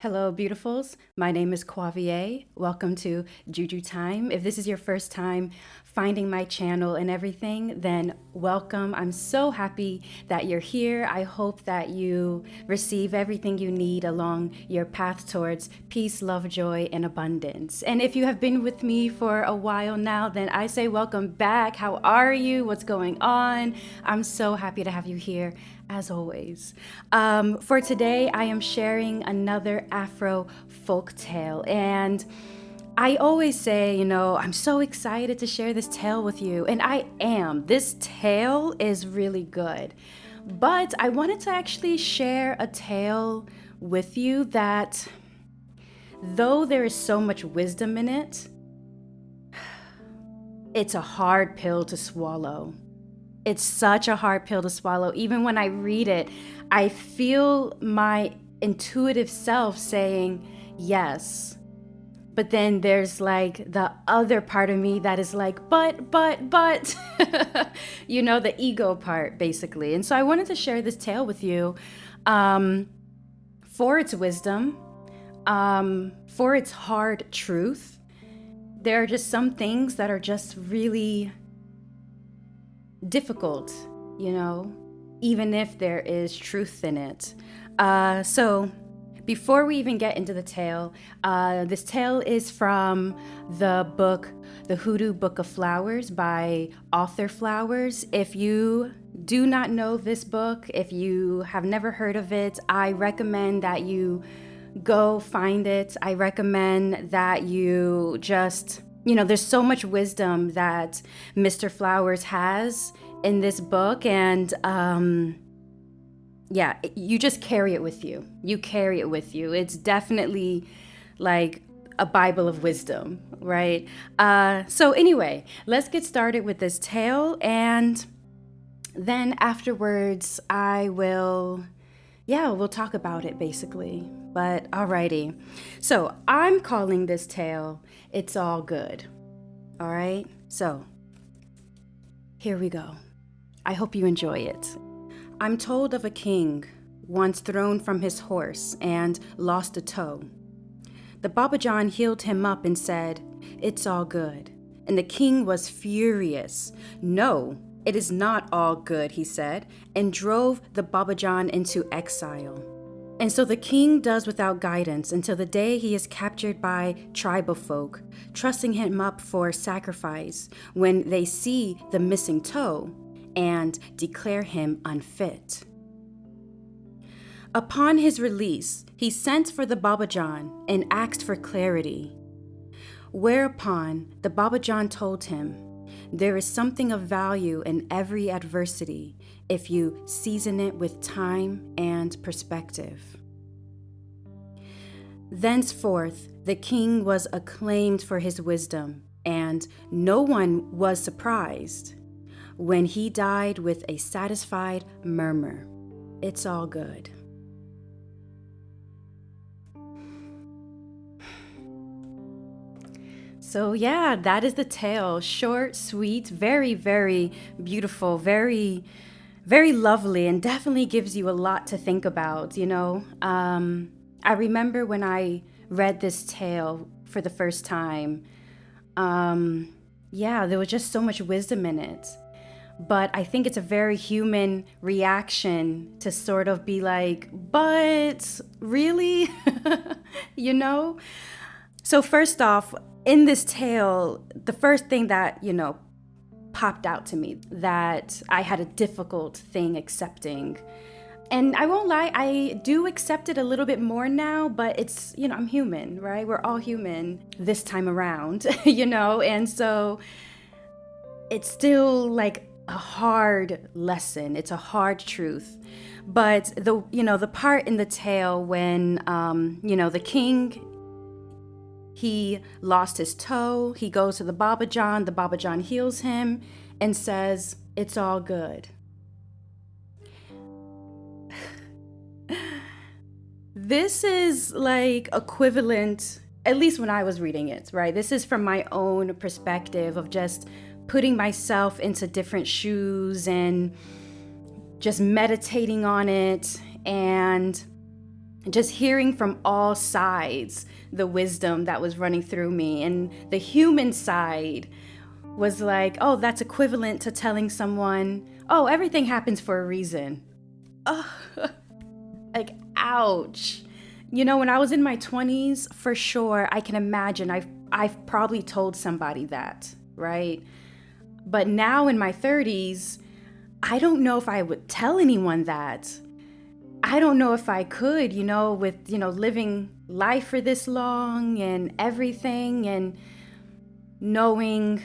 Hello, beautifuls. My name is Quavia. Welcome to JuJu Thyme. If this is your first time finding my channel and everything, then welcome. I'm so happy that you're here. I hope that you receive everything you need along your path towards peace, love, joy, and abundance. And if you have been with me for a while now, then I say welcome back. How are you? What's going on? I'm so happy to have you here as always. For today, I am sharing another Afro folktale. And I always say, I'm so excited to share this tale with you. And I am. This tale is really good. But I wanted to actually share a tale with you that, though there is so much wisdom in it, it's a hard pill to swallow. It's such a hard pill to swallow. Even when I read it, I feel my intuitive self saying yes. But then there's like the other part of me that is like, but, the ego part basically. And so I wanted to share this tale with you for its wisdom, for its hard truth. There are just some things that are just really difficult, even if there is truth in it. So before we even get into the tale, this tale is from the book, The Hoodoo Book of Flowers by Author Flowers. If you do not know this book, if you have never heard of it, I recommend that you go find it. I recommend that you just there's so much wisdom that Mr. Flowers has in this book, and you just carry it with you. You carry it with you. It's definitely like a Bible of wisdom, right? So anyway, let's get started with this tale, and then afterwards we'll talk about it basically. But alrighty. So I'm calling this tale It's All Good. All right? So here we go. I hope you enjoy it. I'm told of a king once thrown from his horse and lost a toe. The Baba John healed him up and said, "It's all good." And the king was furious. "No, it is not all good," he said, and drove the Baba John into exile. And so the king does without guidance until the day he is captured by tribal folk, trusting him up for sacrifice when they see the missing toe and declare him unfit. Upon his release, he sent for the Baba John and asked for clarity. Whereupon the Baba John told him, "There is something of value in every adversity if you season it with time and perspective." Thenceforth, the king was acclaimed for his wisdom, and no one was surprised when he died with a satisfied murmur, "It's all good." So yeah, that is the tale. Short, sweet, very, very beautiful, very, very lovely, and definitely gives you a lot to think about, I remember when I read this tale for the first time, there was just so much wisdom in it. But I think it's a very human reaction to sort of be like, but really? So first off, in this tale, the first thing that, popped out to me that I had a difficult thing accepting. And I won't lie, I do accept it a little bit more now, but it's, I'm human, right? We're all human this time around, and so it's still like a hard lesson. It's a hard truth. But the part in the tale when, the king, he lost his toe. He goes to the Baba John heals him and says, "It's all good." This is like equivalent, at least when I was reading it, right? This is from my own perspective of just putting myself into different shoes and just meditating on it. And just hearing from all sides the wisdom that was running through me. And the human side was like, oh, that's equivalent to telling someone, oh, everything happens for a reason. Oh, like, ouch. When I was in my 20s, for sure, I can imagine I've probably told somebody that, right? But now in my 30s, I don't know if I would tell anyone that. I don't know if I could, with, living life for this long and everything, and knowing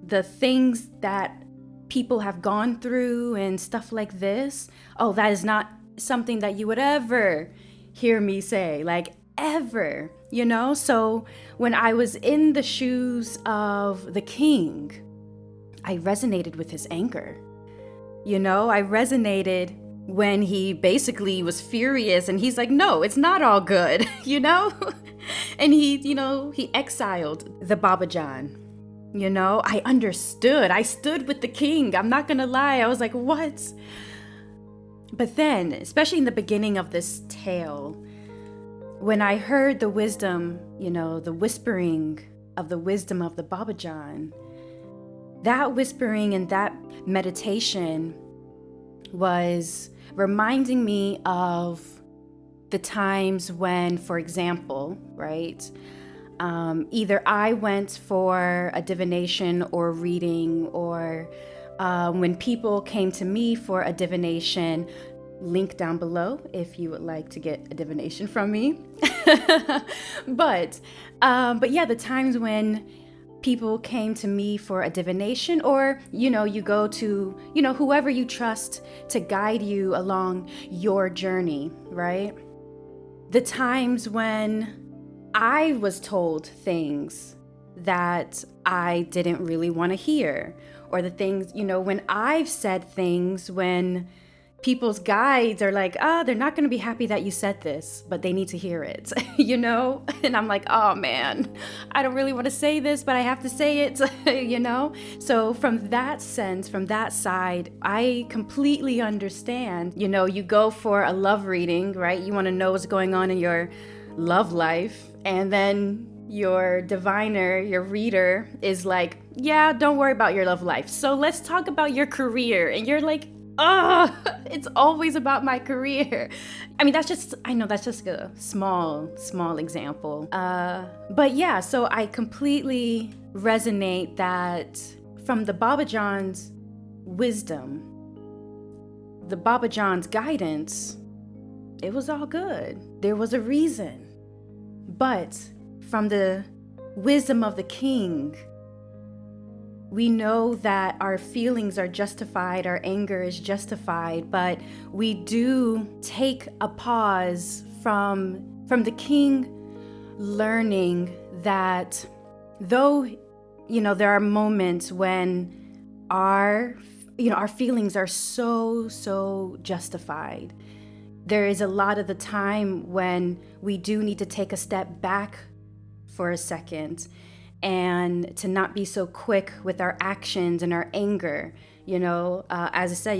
the things that people have gone through and stuff like this. Oh, that is not something that you would ever hear me say, like, ever, So when I was in the shoes of the king, I resonated with his anger. I resonated when he basically was furious and he's like, no, it's not all good, And he exiled the Baba Jan. I understood. I stood with the king. I'm not gonna lie. I was like, what? But then, especially in the beginning of this tale, when I heard the wisdom, the whispering of the wisdom of the Baba Jan, that whispering and that meditation was reminding me of the times when, for example, right, either I went for a divination or reading, or when people came to me for a divination, link down below if you would like to get a divination from me. But yeah, the times when people came to me for a divination, or, you go to, whoever you trust to guide you along your journey, right? The times when I was told things that I didn't really want to hear, or the things, when I've said things when people's guides are like, they're not going to be happy that you said this, but they need to hear it, And I'm like, oh man, I don't really want to say this, but I have to say it, So from that sense, from that side, I completely understand. You go for a love reading, right? You want to know what's going on in your love life, and then your diviner, your reader is like, yeah, don't worry about your love life, so let's talk about your career. And you're like, it's always about my career. I mean, that's just a small example. But yeah, so I completely resonate that from the Baba Jan's wisdom, the Baba Jan's guidance, it was all good. There was a reason. But from the wisdom of the king, we know that our feelings are justified, our anger is justified, but we do take a pause from the king, learning that though, there are moments when our feelings are so justified, there is a lot of the time when we do need to take a step back for a second, and to not be so quick with our actions and our anger. As I said,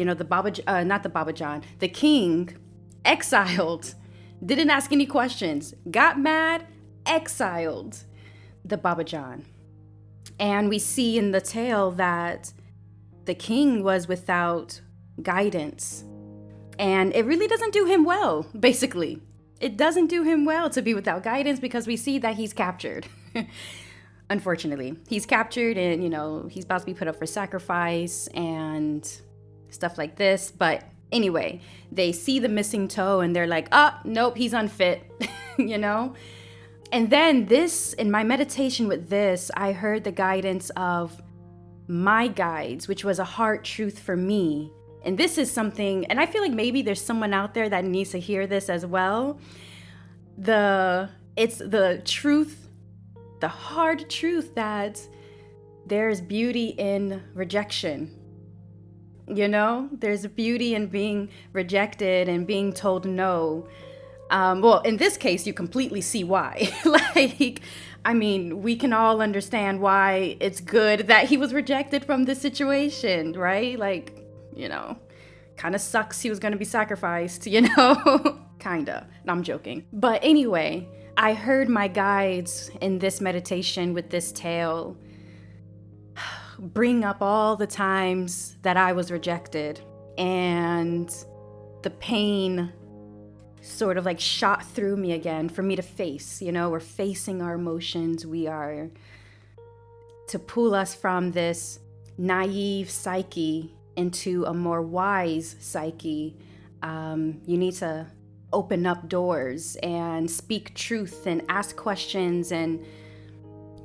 the king exiled, didn't ask any questions, got mad, exiled the Baba Jan. And we see in the tale that the king was without guidance. And it really doesn't do him well, basically. It doesn't do him well to be without guidance, because we see that he's captured. Unfortunately, he's captured, and he's about to be put up for sacrifice and stuff like this. But anyway, they see the missing toe and they're like, nope, he's unfit. And then in my meditation with this, I heard the guidance of my guides, which was a heart truth for me. And this is something, and I feel like maybe there's someone out there that needs to hear this as well. It's the truth, the hard truth that there's beauty in rejection. There's beauty in being rejected and being told no. Well, in this case, you completely see why. We can all understand why it's good that he was rejected from this situation, right? Kind of sucks he was going to be sacrificed, kind kinda. No, I'm joking. But anyway, I heard my guides in this meditation with this tale bring up all the times that I was rejected, and the pain sort of like shot through me again for me to face. We're facing our emotions. We are to pull us from this naive psyche into a more wise psyche. You need to open up doors and speak truth and ask questions and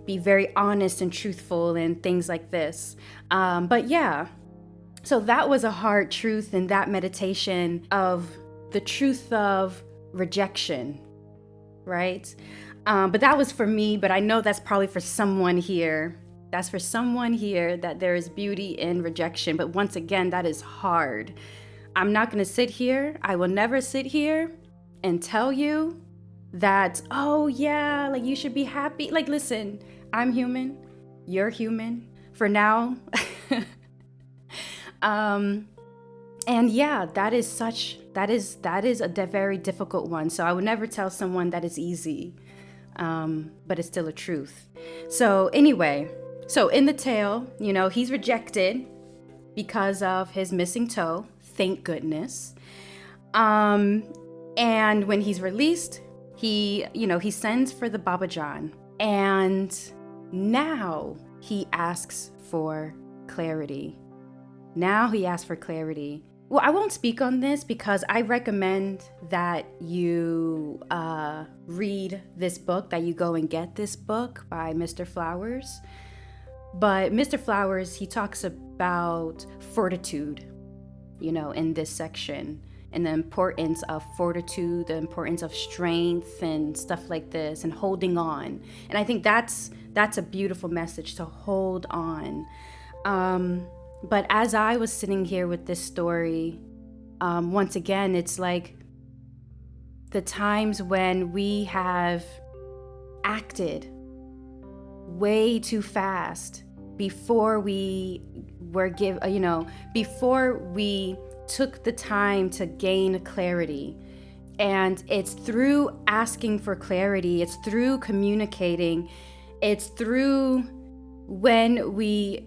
be very honest and truthful and things like this. But yeah, so that was a hard truth in that meditation of the truth of rejection, right? But that was for me, but I know that's probably for someone here. That's for someone here, that there is beauty in rejection. But once again, that is hard. I'm not going to sit here. I will never sit here and tell you that, oh yeah, like you should be happy. Like, listen, I'm human. You're human for now. And yeah, that is a very difficult one. So I would never tell someone that it's easy, but it's still a truth. So anyway, so in the tale, he's rejected because of his missing toe. Thank goodness. And when he's released, he sends for the Baba Jan, and now he asks for clarity. Well, I won't speak on this because I recommend that you read this book, that you go and get this book by Mr. Flowers. But Mr. Flowers, he talks about fortitude, in this section, and the importance of fortitude, the importance of strength and stuff like this, and holding on. And I think that's a beautiful message, to hold on. But as I was sitting here with this story, once again, it's like the times when we have acted way too fast before we before we took the time to gain clarity. And it's through asking for clarity, it's through communicating, it's through when we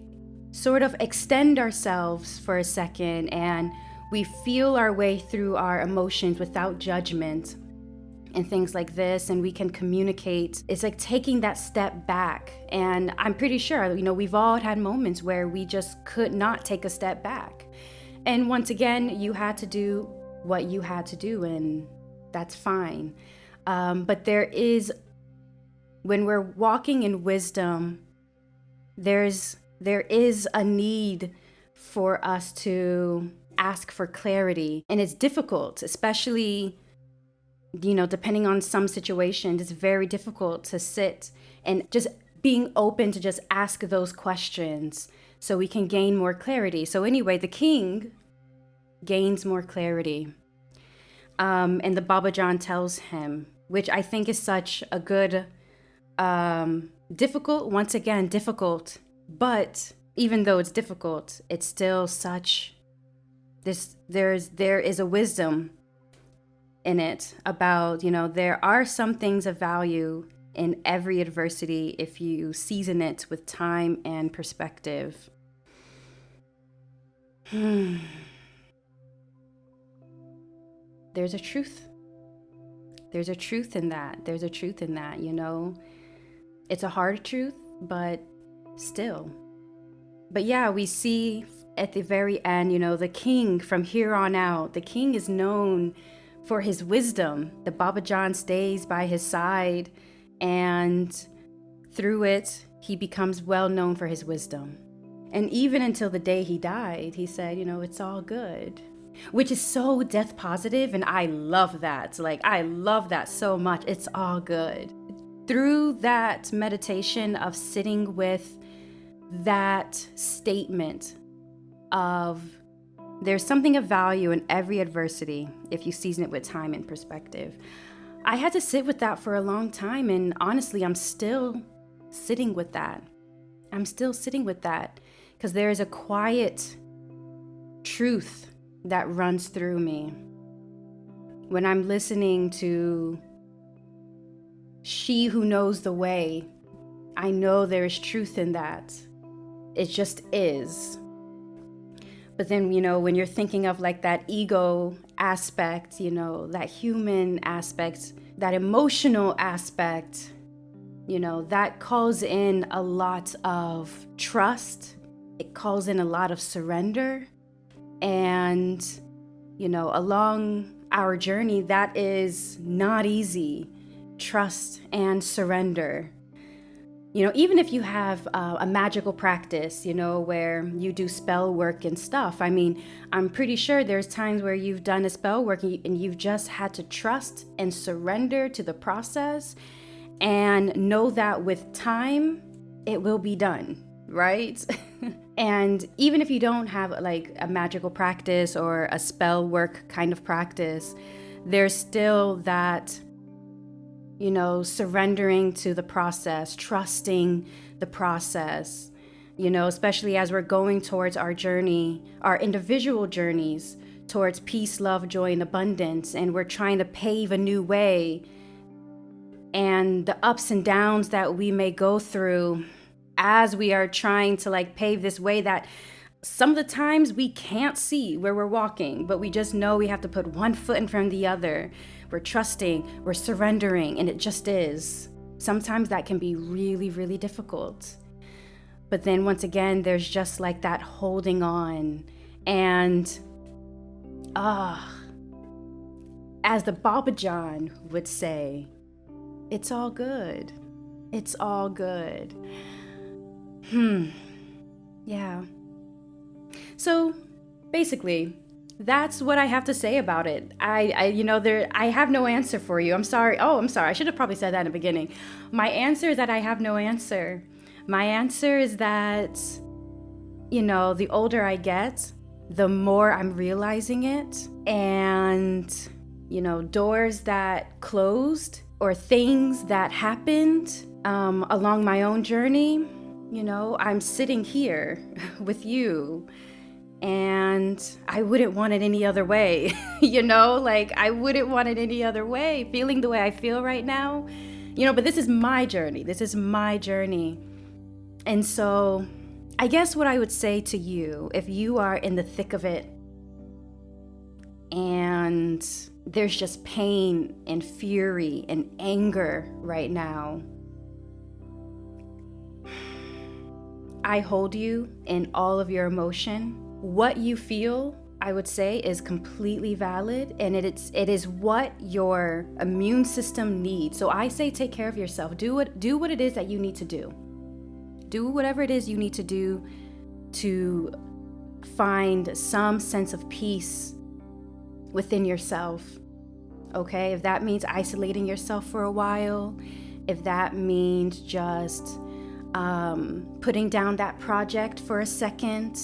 sort of extend ourselves for a second and we feel our way through our emotions without judgment and things like this, and we can communicate. It's like taking that step back. And I'm pretty sure, we've all had moments where we just could not take a step back. And once again, you had to do what you had to do, and that's fine. But when we're walking in wisdom, there is a need for us to ask for clarity. And it's difficult, especially, depending on some situations, it's very difficult to sit and just being open to just ask those questions so we can gain more clarity. So anyway, the king gains more clarity. And the Baba Jan tells him, which I think is such a good, difficult, but even though it's difficult, it's still such there is a wisdom in it about, there are some things of value in every adversity if you season it with time and perspective. There's a truth. There's a truth in that. It's a hard truth, but still. But yeah, we see at the very end, the king from here on out, the king is known for his wisdom. The Baba Jan stays by his side, and through it, he becomes well known for his wisdom. And even until the day he died, he said, it's all good, which is so death positive. And I love that. I love that so much. It's all good. Through that meditation of sitting with that statement of there's something of value in every adversity if you season it with time and perspective. I had to sit with that for a long time, and honestly, I'm still sitting with that. Because there is a quiet truth that runs through me when I'm listening to She Who Knows the Way, I know there is truth in that. It just is. But then, when you're thinking of like that ego aspect, that human aspect, that emotional aspect, that calls in a lot of trust. It calls in a lot of surrender. And, along our journey, that is not easy. Trust and surrender. Even if you have a magical practice, where you do spell work and stuff. I mean, I'm pretty sure there's times where you've done a spell work and you've just had to trust and surrender to the process and know that with time, it will be done, right? And even if you don't have like a magical practice or a spell work kind of practice, there's still that surrendering to the process, trusting the process, especially as we're going towards our journey, our individual journeys towards peace, love, joy, and abundance. And we're trying to pave a new way. And the ups and downs that we may go through as we are trying to like pave this way that some of the times we can't see where we're walking, but we just know we have to put one foot in front of the other. We're trusting, we're surrendering, and it just is. Sometimes that can be really, really difficult. But then once again, there's just like that holding on. And as the Baba John would say, it's all good. It's all good. Yeah. So basically, that's what I have to say about it. I have no answer for you. I'm sorry. I'm sorry. I should have probably said that in the beginning. My answer is that I have no answer. My answer is that, the older I get, the more I'm realizing it. And, doors that closed or things that happened along my own journey, I'm sitting here with you. And I wouldn't want it any other way, I wouldn't want it any other way, feeling the way I feel right now, but this is my journey. This is my journey. And so I guess what I would say to you, if you are in the thick of it and there's just pain and fury and anger right now, I hold you in all of your emotion. What you feel, I would say, is completely valid, and it is what your immune system needs. So I say take care of yourself. Do what it is that you need to do. Do whatever it is you need to do to find some sense of peace within yourself. Okay? If that means isolating yourself for a while, if that means just putting down that project for a second,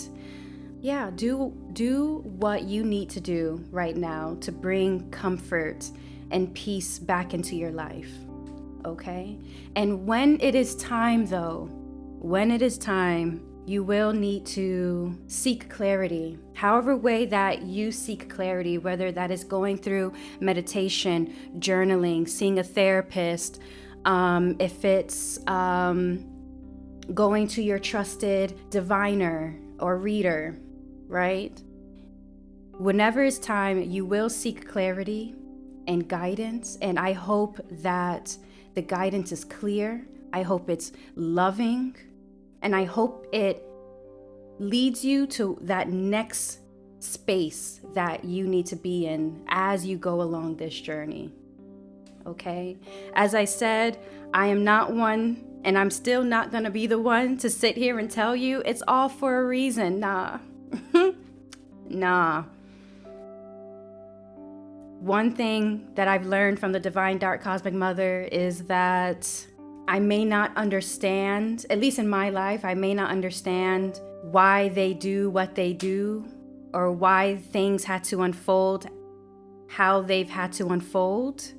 yeah, do what you need to do right now to bring comfort and peace back into your life, okay? And when it is time, you will need to seek clarity. However way that you seek clarity, whether that is going through meditation, journaling, seeing a therapist, if it's going to your trusted diviner or reader, right? Whenever it's time, you will seek clarity and guidance. And I hope that the guidance is clear. I hope it's loving. And I hope it leads you to that next space that you need to be in as you go along this journey. Okay? As I said, I am not one, and I'm still not going to be the one to sit here and tell you it's all for a reason. Nah. Nah. One thing that I've learned from the Divine Dark Cosmic Mother is that I may not understand, at least in my life, I may not understand why they do what they do or why things had to unfold how they've had to unfold.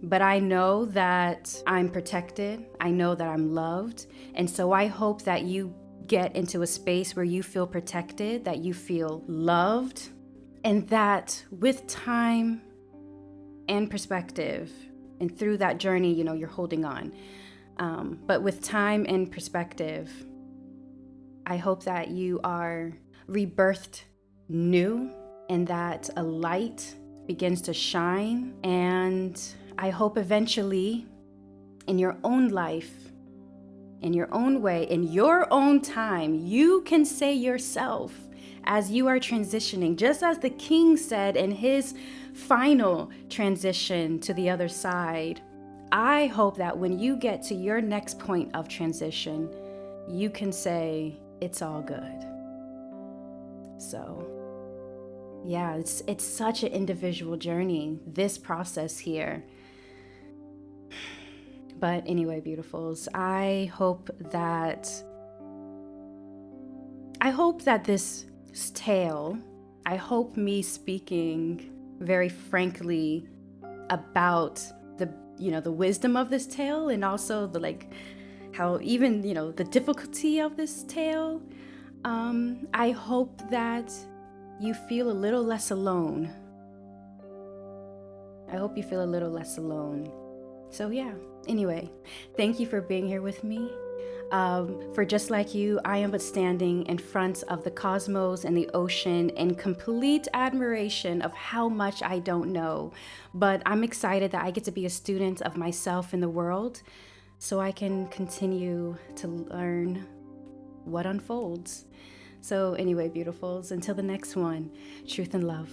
But I know that I'm protected. I know that I'm loved. And so I hope that you get into a space where you feel protected, that you feel loved, and that with time, and perspective. And through that journey, you're holding on. But with time and perspective, I hope that you are rebirthed new and that a light begins to shine. And I hope eventually in your own life, in your own way, in your own time, you can say yourself as you are transitioning, just as the king said in his final transition to the other side. I hope that when you get to your next point of transition, you can say, it's all good. So, yeah, it's such an individual journey, this process here. But anyway, beautifuls, I hope that this tale, I hope me speaking very frankly about the wisdom of this tale, and also the how even the difficulty of this tale, I hope that you feel a little less alone. I hope you feel a little less alone. So yeah, anyway, thank you for being here with me. For just like you, I am but standing in front of the cosmos and the ocean in complete admiration of how much I don't know. But I'm excited that I get to be a student of myself in the world, so I can continue to learn what unfolds. So anyway, beautifuls, until the next one, truth and love.